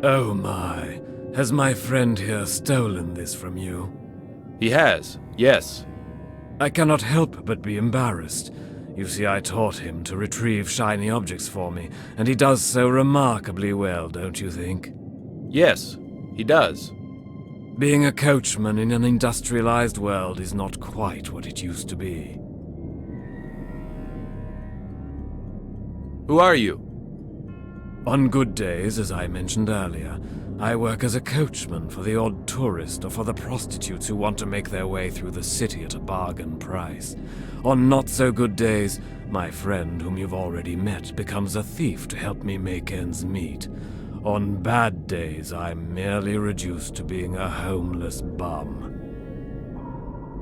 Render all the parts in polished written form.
Oh my. Has my friend here stolen this from you? He has, yes. I cannot help but be embarrassed. You see, I taught him to retrieve shiny objects for me, and he does so remarkably well, don't you think? Yes, he does. Being a coachman in an industrialized world is not quite what it used to be. Who are you? On good days, as I mentioned earlier, I work as a coachman for the odd tourist or for the prostitutes who want to make their way through the city at a bargain price. On not-so-good days, my friend, whom you've already met, becomes a thief to help me make ends meet. On bad days, I'm merely reduced to being a homeless bum.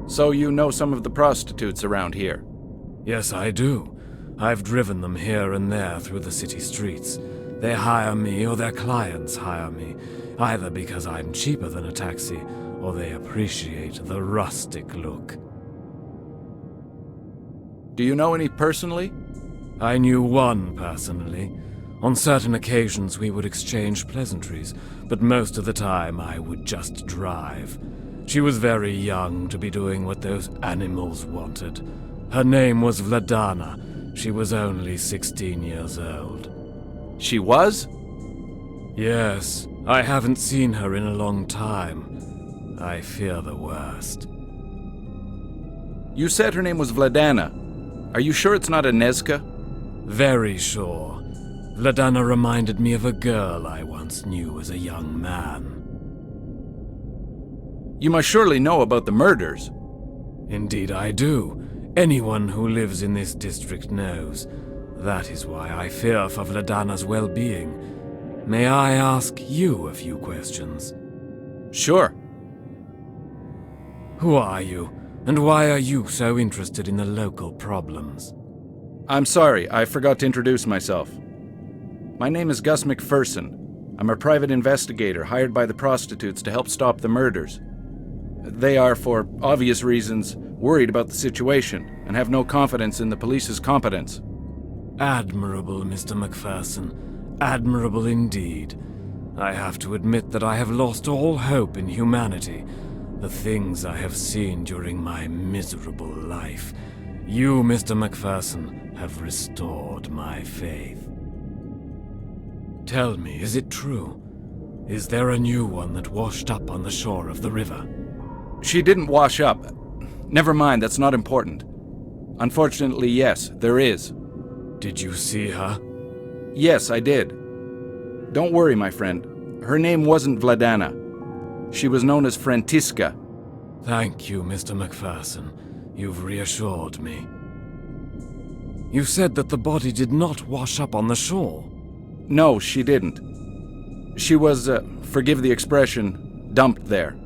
So you know some of the prostitutes around here? Yes, I do. I've driven them here and there through the city streets. They hire me or their clients hire me, either because I'm cheaper than a taxi or they appreciate the rustic look. Do you know any personally? I knew one personally. On certain occasions we would exchange pleasantries, but most of the time I would just drive. She was very young to be doing what those animals wanted. Her name was Vladana. She was only 16 years old. She was? Yes, I haven't seen her in a long time. I fear the worst. You said her name was Vladana. Are you sure it's not Inezka? Very sure. Vladana reminded me of a girl I once knew as a young man. You must surely know about the murders. Indeed I do. Anyone who lives in this district knows. That is why I fear for Vladana's well-being. May I ask you a few questions? Sure. Who are you, and why are you so interested in the local problems? I'm sorry, I forgot to introduce myself. My name is Gus McPherson. I'm a private investigator hired by the prostitutes to help stop the murders. They are, for obvious reasons, worried about the situation and have no confidence in the police's competence. Admirable, Mr. McPherson. Admirable indeed. I have to admit that I have lost all hope in humanity. The things I have seen during my miserable life. You, Mr. McPherson, have restored my faith. Tell me, is it true? Is there a new one that washed up on the shore of the river? She didn't wash up. Never mind, that's not important. Unfortunately, yes, there is. Did you see her? Yes, I did. Don't worry, my friend. Her name wasn't Vladana. She was known as Frantiska. Thank you, Mr. McPherson. You've reassured me. You said that the body did not wash up on the shore. No, she didn't. She was, forgive the expression, dumped there.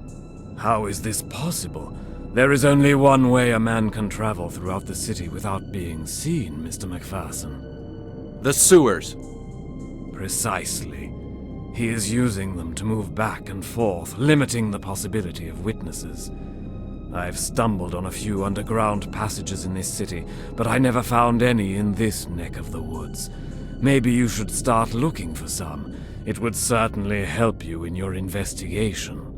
How is this possible? There is only one way a man can travel throughout the city without being seen, Mr. McPherson. The sewers. Precisely. He is using them to move back and forth, limiting the possibility of witnesses. I've stumbled on a few underground passages in this city, but I never found any in this neck of the woods. Maybe you should start looking for some. It would certainly help you in your investigation.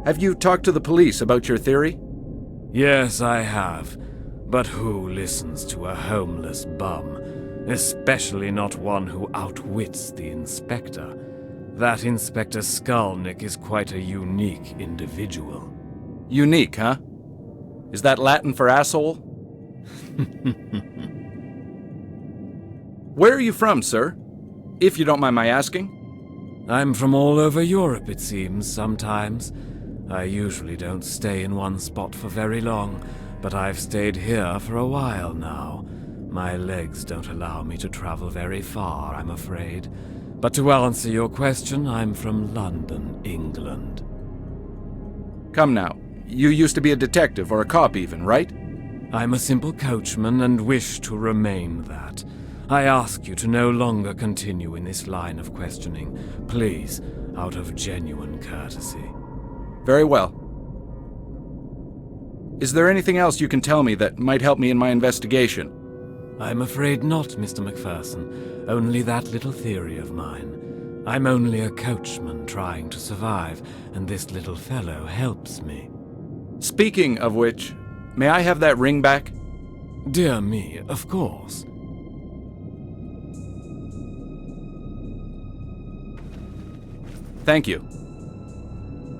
Have you talked to the police about your theory? Yes, I have. But who listens to a homeless bum? Especially not one who outwits the inspector. That Inspector Skolnick is quite a unique individual. Unique, huh? Is that Latin for asshole? Where are you from, sir? If you don't mind my asking. I'm from all over Europe, it seems, sometimes. I usually don't stay in one spot for very long, but I've stayed here for a while now. My legs don't allow me to travel very far, I'm afraid. But to answer your question, I'm from London, England. Come now. You used to be a detective, or a cop even, right? I'm a simple coachman and wish to remain that. I ask you to no longer continue in this line of questioning. Please, out of genuine courtesy. Very well. Is there anything else you can tell me that might help me in my investigation? I'm afraid not, Mr. McPherson. Only that little theory of mine. I'm only a coachman trying to survive, and this little fellow helps me. Speaking of which, may I have that ring back? Dear me, of course. Thank you.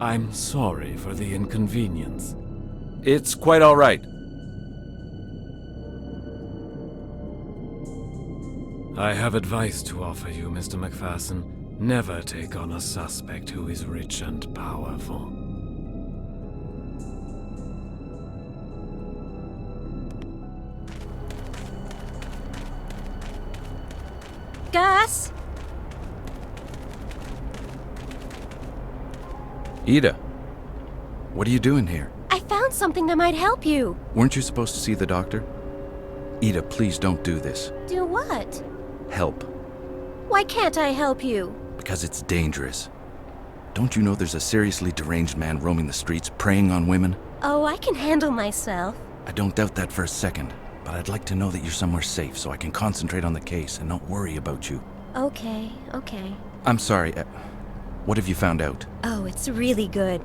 I'm sorry for the inconvenience. It's quite all right. I have advice to offer you, Mr. MacPherson. Never take on a suspect who is rich and powerful. Gus? Ida, what are you doing here? I found something that might help you. Weren't you supposed to see the doctor? Ida, please don't do this. Do what? Help. Why can't I help you? Because it's dangerous. Don't you know there's a seriously deranged man roaming the streets, preying on women? Oh, I can handle myself. I don't doubt that for a second, but I'd like to know that you're somewhere safe so I can concentrate on the case and not worry about you. Okay. I'm sorry, what have you found out? Oh, it's really good.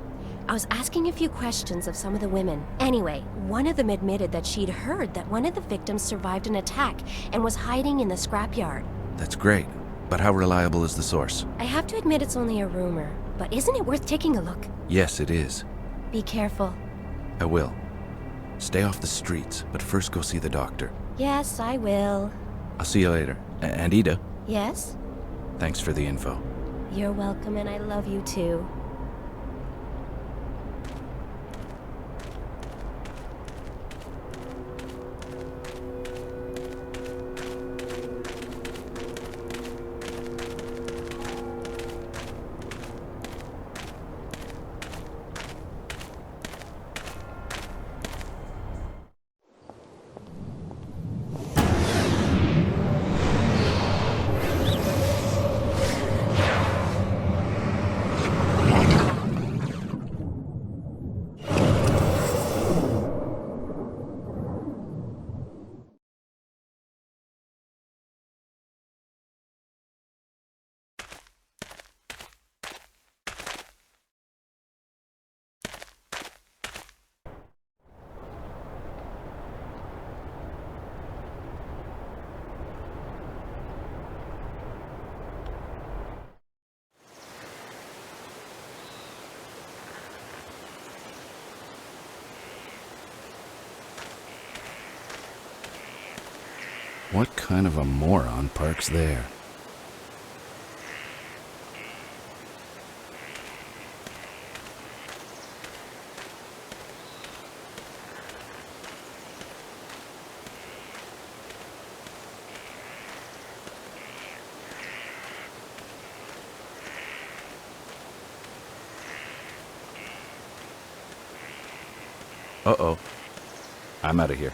I was asking a few questions of some of the women. Anyway, one of them admitted that she'd heard that one of the victims survived an attack and was hiding in the scrapyard. That's great, but how reliable is the source? I have to admit it's only a rumor, but isn't it worth taking a look? Yes, it is. Be careful. I will. Stay off the streets, but first go see the doctor. Yes, I will. I'll see you later. And Ida, Yes? thanks for the info. You're welcome, and I love you too. What kind of a moron parks there? Uh-oh. I'm out of here.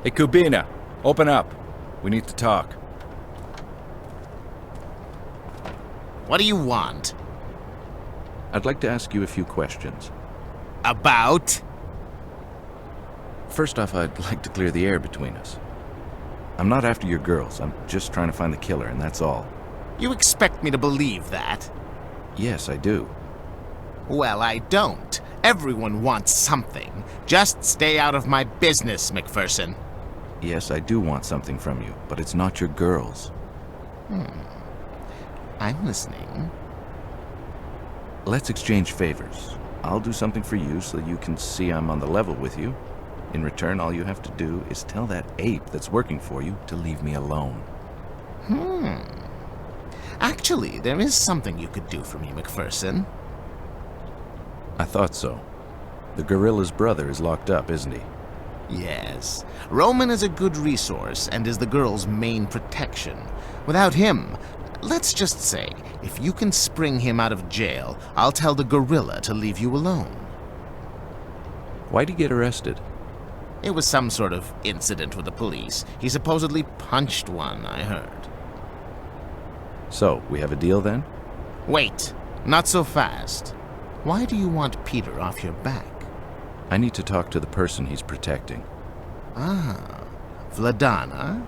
Hey, Kubina, open up. We need to talk. What do you want? I'd like to ask you a few questions. About? First off, I'd like to clear the air between us. I'm not after your girls. I'm just trying to find the killer, and that's all. You expect me to believe that? Yes, I do. Well, I don't. Everyone wants something. Just stay out of my business, MacPherson. Yes, I do want something from you, but it's not your girls. I'm listening. Let's exchange favors. I'll do something for you so you can see I'm on the level with you. In return, all you have to do is tell that ape that's working for you to leave me alone. Actually, there is something you could do for me, MacPherson. I thought so. The gorilla's brother is locked up, isn't he? Yes, Roman is a good resource and is the girl's main protection. Without him, let's just say, if you can spring him out of jail, I'll tell the gorilla to leave you alone. Why'd he get arrested? It was some sort of incident with the police. He supposedly punched one, I heard. So, we have a deal then? Wait, not so fast. Why do you want Peter off your back? I need to talk to the person he's protecting. Ah, Vladana?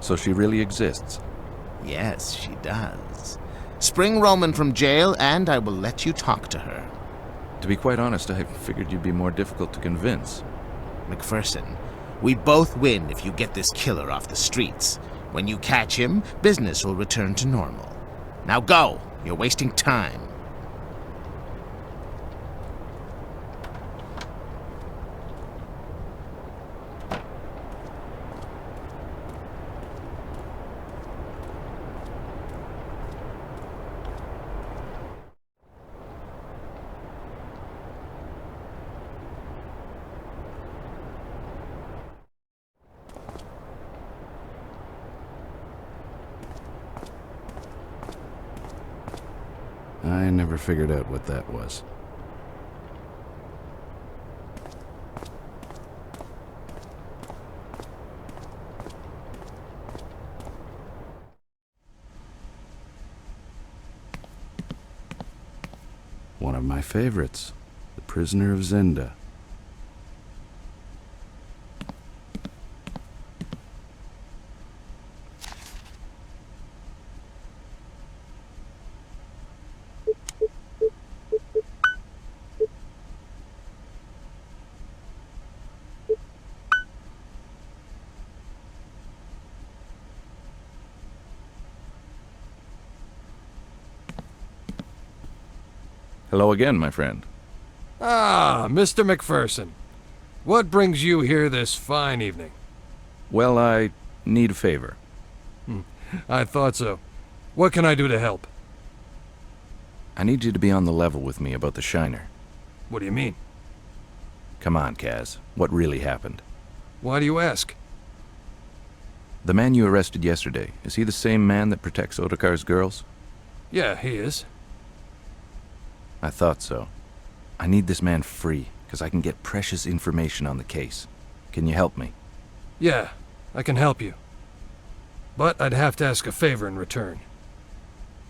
So she really exists? Yes, she does. Spring Roman from jail, and I will let you talk to her. To be quite honest, I figured you'd be more difficult to convince. McPherson, we both win if you get this killer off the streets. When you catch him, business will return to normal. Now go! You're wasting time. I never figured out what that was. One of my favorites, The Prisoner of Zenda. Hello again, my friend. Ah, Mr. McPherson. What brings you here this fine evening? Well, I need a favor. I thought so. What can I do to help? I need you to be on the level with me about the Shiner. What do you mean? Come on, Kaz. What really happened? Why do you ask? The man you arrested yesterday, is he the same man that protects Otakar's girls? Yeah, he is. I thought so. I need this man free, because I can get precious information on the case. Can you help me? Yeah, I can help you. But I'd have to ask a favor in return.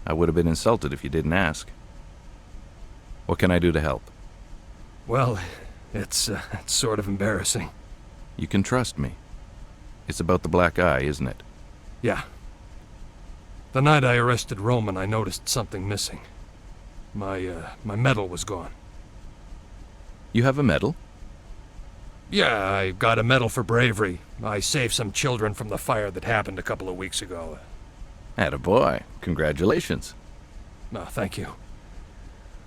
I would have been insulted if you didn't ask. What can I do to help? Well, it's sort of embarrassing. You can trust me. It's about the Black Eye, isn't it? Yeah. The night I arrested Roman, I noticed something missing. My medal was gone. You have a medal? Yeah, I got a medal for bravery. I saved some children from the fire that happened a couple of weeks ago. Attaboy. Congratulations. No, thank you.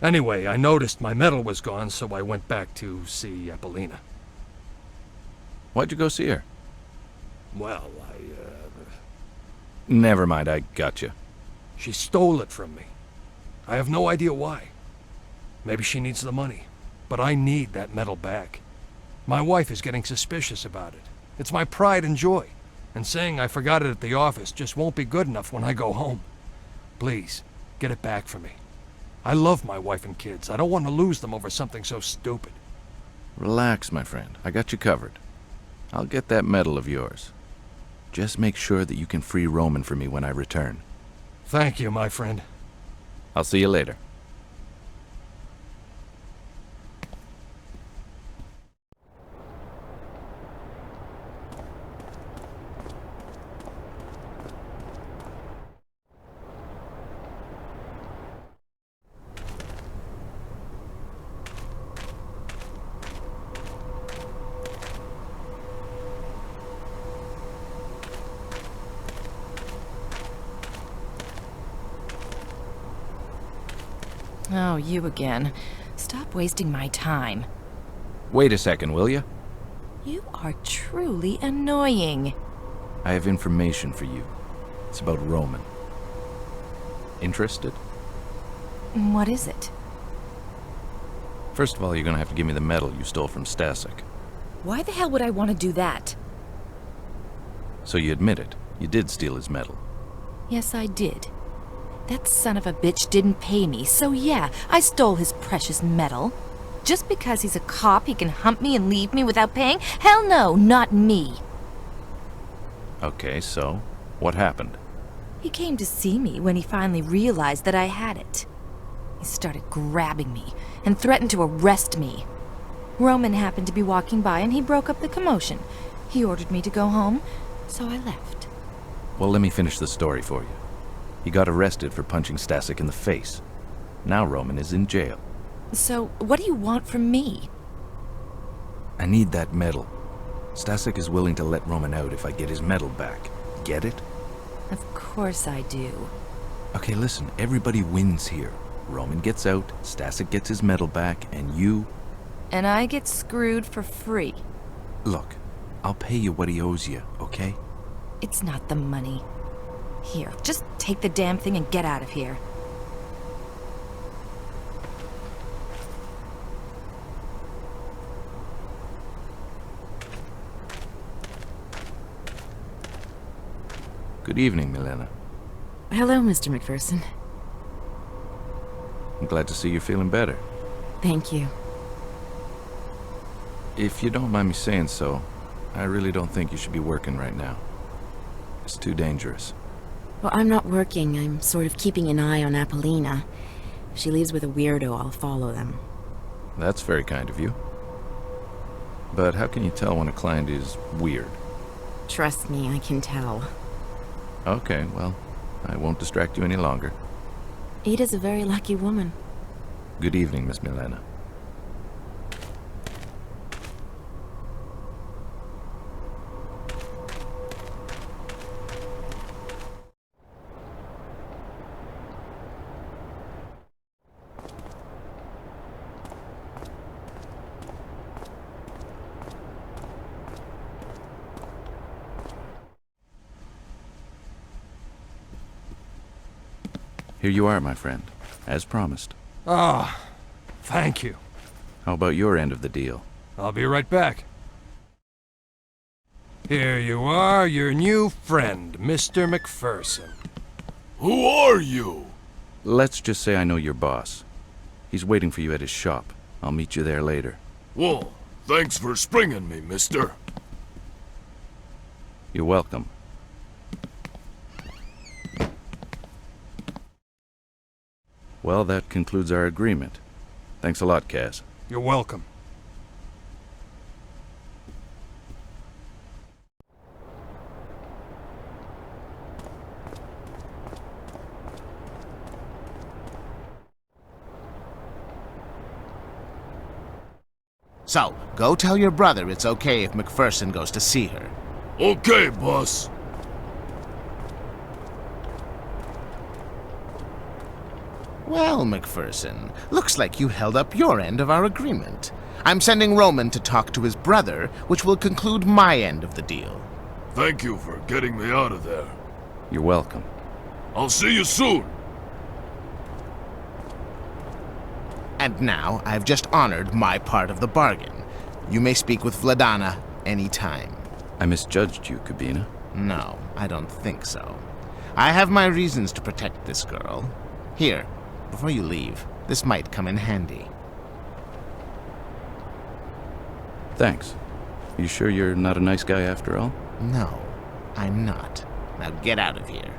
Anyway, I noticed my medal was gone, so I went back to see Apollina. Why'd you go see her? Well, Never mind, I gotcha. she stole it from me. I have no idea why. Maybe she needs the money, but I need that medal back. My wife is getting suspicious about it. It's my pride and joy, and saying I forgot it at the office just won't be good enough when I go home. Please, get it back for me. I love my wife and kids. I don't want to lose them over something so stupid. Relax, my friend. I got you covered. I'll get that medal of yours. Just make sure that you can free Roman for me when I return. Thank you, my friend. I'll see you later. Oh, you again. Stop wasting my time. Wait a second, will you? You are truly annoying. I have information for you. It's about Roman. Interested? What is it? First of all, you're gonna have to give me the medal you stole from Stasek. Why the hell would I want to do that? So you admit it. You did steal his medal. Yes, I did. That son of a bitch didn't pay me, so yeah, I stole his precious medal. Just because he's a cop, he can hump me and leave me without paying? Hell no, not me. Okay, so what happened? He came to see me when he finally realized that I had it. He started grabbing me and threatened to arrest me. Roman happened to be walking by and he broke up the commotion. He ordered me to go home, so I left. Well, let me finish the story for you. He got arrested for punching Stasek in the face. Now Roman is in jail. So, what do you want from me? I need that medal. Stasek is willing to let Roman out if I get his medal back. Get it? Of course I do. Okay, listen, everybody wins here. Roman gets out, Stasek gets his medal back, and you... And I get screwed for free. Look, I'll pay you what he owes you, okay? It's not the money. Here, just take the damn thing and get out of here. Good evening, Milena. Hello, Mr. McPherson. I'm glad to see you're feeling better. Thank you. If you don't mind me saying so, I really don't think you should be working right now. It's too dangerous. Well, I'm not working. I'm sort of keeping an eye on Apollina. If she leaves with a weirdo, I'll follow them. That's very kind of you. But how can you tell when a client is weird? Trust me, I can tell. Okay, well, I won't distract you any longer. Ida's a very lucky woman. Good evening, Miss Milena. Here you are, my friend, as promised. Ah, thank you. How about your end of the deal? I'll be right back. Here you are, your new friend, Mr. McPherson. Who are you? Let's just say I know your boss. He's waiting for you at his shop. I'll meet you there later. Well, thanks for springing me, mister. You're welcome. Well, that concludes our agreement. Thanks a lot, Kaz. You're welcome. So, go tell your brother it's okay if McPherson goes to see her. Okay, boss. Well, McPherson, looks like you held up your end of our agreement. I'm sending Roman to talk to his brother, which will conclude my end of the deal. Thank you for getting me out of there. You're welcome. I'll see you soon. And now, I've just honored my part of the bargain. You may speak with Vladana any time. I misjudged you, Kubina. No, I don't think so. I have my reasons to protect this girl. Here, before you leave, this might come in handy. Thanks. You sure you're not a nice guy after all? No, I'm not. Now get out of here.